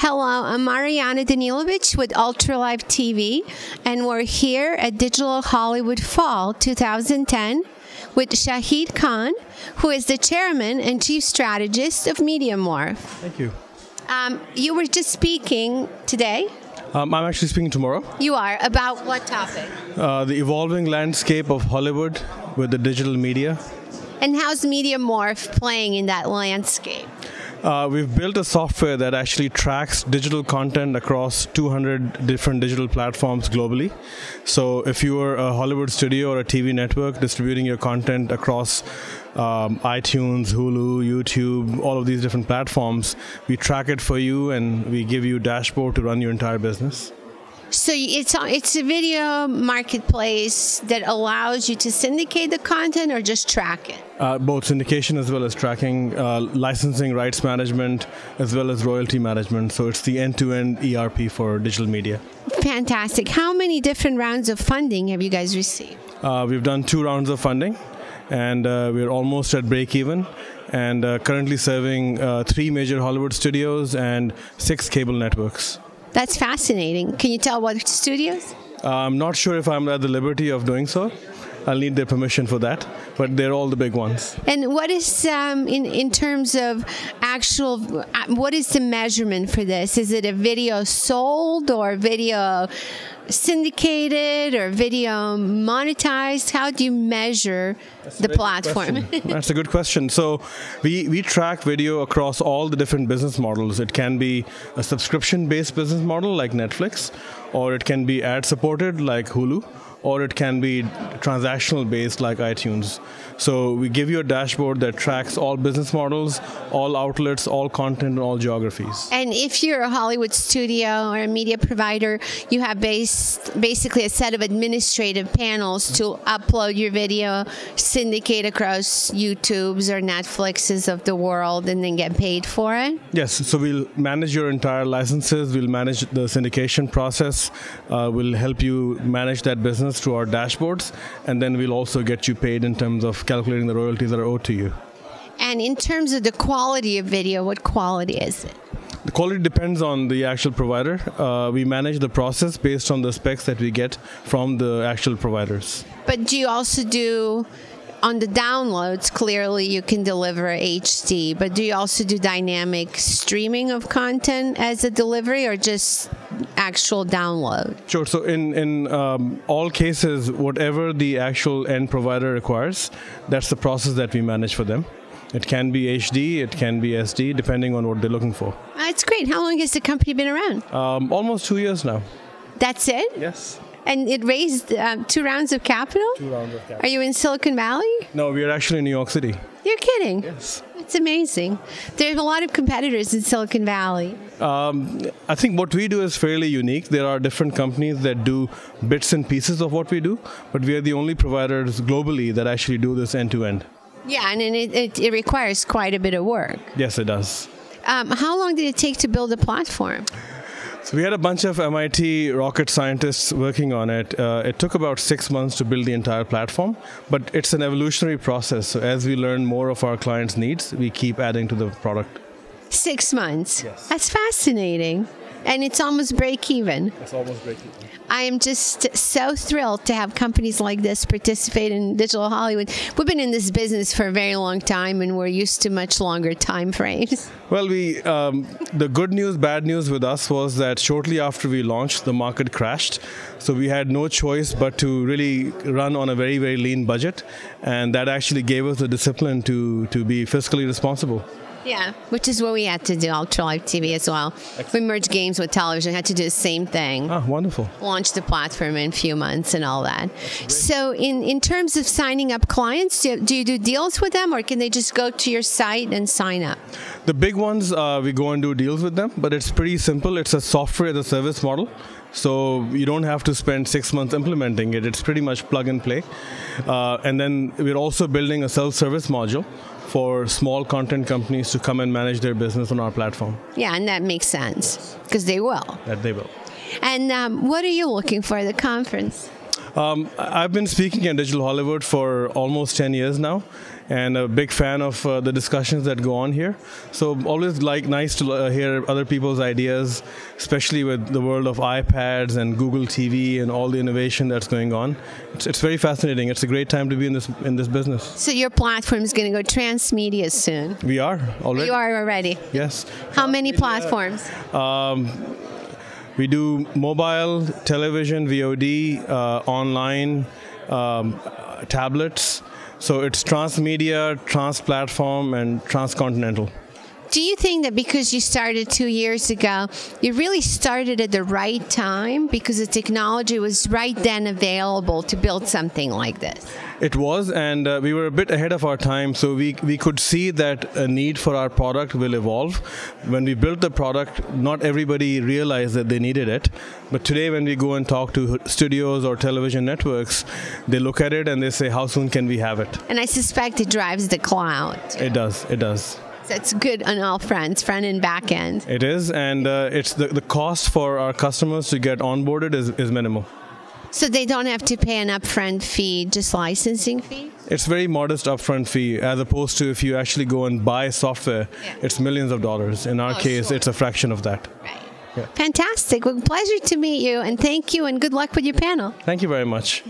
Hello, I'm Mariana Danilovich with Ultralive TV, and we're here at Digital Hollywood Fall 2010 with Shahid Khan, who is the chairman and chief strategist of MediaMorph. Thank you. You were just speaking today. I'm actually speaking tomorrow. You are. About what topic? The evolving landscape of Hollywood with the digital media. And how's MediaMorph playing in that landscape? We've built a software that actually tracks digital content across 200 different digital platforms globally. So if you are a Hollywood studio or a TV network distributing your content across iTunes, Hulu, YouTube, all of these different platforms, we track it for you and we give you a dashboard to run your entire business. So it's a video marketplace that allows you to syndicate the content or just track it? Both syndication as well as tracking, licensing, rights management, as well as royalty management. So it's the end-to-end ERP for digital media. Fantastic. How many different rounds of funding have you guys received? We've done 2 rounds of funding, and we're almost at break-even, and currently serving 3 major Hollywood studios and 6 cable networks. That's fascinating. Can you tell what studios? I'm not sure if I'm at the liberty of doing so. I'll need their permission for that, but they're all the big ones. And what is, in terms of actual, what is the measurement for this? Is it a video sold or video syndicated or video monetized? How do you measure the platform? That's a good question. So we track video across all the different business models. It can be a subscription-based business model like Netflix, or it can be ad-supported like Hulu, or it can be transactional based like iTunes. So we give you a dashboard that tracks all business models, all outlets, all content, and all geographies. And if you're a Hollywood studio or a media provider, you have basically a set of administrative panels to upload your video, syndicate across YouTubes or Netflixes of the world, and then get paid for it? Yes, so we'll manage your entire licenses, we'll manage the syndication process, we'll help you manage that business through our dashboards, and then we'll also get you paid in terms of calculating the royalties that are owed to you. And in terms of the quality of video, what quality is it? The quality depends on the actual provider. We manage the process based on the specs that we get from the actual providers. But do you also do, on the downloads, clearly you can deliver HD, but do you also do dynamic streaming of content as a delivery or just actual download? Sure. So in all cases, whatever the actual end provider requires, that's the process that we manage for them. It can be HD, it can be SD, depending on what they're looking for. That's great. How long has the company been around? Almost 2 years now. That's it? Yes. And it raised 2 rounds of capital? 2 rounds of capital. Are you in Silicon Valley? No, we are actually in New York City. You're kidding? Yes. It's amazing. There's a lot of competitors in Silicon Valley. I think what we do is fairly unique. There are different companies that do bits and pieces of what we do, but we are the only providers globally that actually do this end-to-end. Yeah, and it requires quite a bit of work. Yes, it does. How long did it take to build a platform? So we had a bunch of MIT rocket scientists working on it. It took about 6 months to build the entire platform, but it's an evolutionary process. So as we learn more of our clients' needs, we keep adding to the product. 6 months? Yes. That's fascinating. And it's almost break even. It's almost break even. I am just so thrilled to have companies like this participate in Digital Hollywood. We've been in this business for a very long time, and we're used to much longer time frames. Well, the good news, bad news with us was that shortly after we launched, the market crashed. So we had no choice but to really run on a very, very lean budget. And that actually gave us the discipline to be fiscally responsible. Yeah, which is what we had to do, Ultralive TV as well. We merged games with television, had to do the same thing. Ah, wonderful. Launch the platform in a few months and all that. So in terms of signing up clients, do you do deals with them, or can they just go to your site and sign up? The big ones, we go and do deals with them, but it's pretty simple. It's a software as a service model. So you don't have to spend 6 months implementing it. It's pretty much plug and play. And then we're also building a self-service module for small content companies to come and manage their business on our platform. Yeah, and that makes sense, because they will. That they will. And what are you looking for at the conference? I've been speaking in Digital Hollywood for almost 10 years now, and a big fan of the discussions that go on here. So always nice to hear other people's ideas, especially with the world of iPads and Google TV and all the innovation that's going on. It's very fascinating. It's a great time to be in this business. So your platform is going to go transmedia soon. We are already. You are already. Yes. How many platforms? We do mobile, television, VOD, online, tablets. So it's transmedia, trans-platform, and transcontinental. Do you think that because you started 2 years ago, you really started at the right time because the technology was right then available to build something like this? It was, and we were a bit ahead of our time, so we could see that a need for our product will evolve. When we built the product, not everybody realized that they needed it. But today when we go and talk to studios or television networks, they look at it and they say, how soon can we have it? And I suspect it drives the cloud. It does, it does. So it's good on all fronts, front and back end. It is, and it's the cost for our customers to get onboarded is minimal. So they don't have to pay an upfront fee, just licensing fee? It's very modest upfront fee, as opposed to if you actually go and buy software, it's millions of dollars. In our case, sure. It's a fraction of that. Right. Yeah. Fantastic. Well, pleasure to meet you, and thank you, and good luck with your panel. Thank you very much.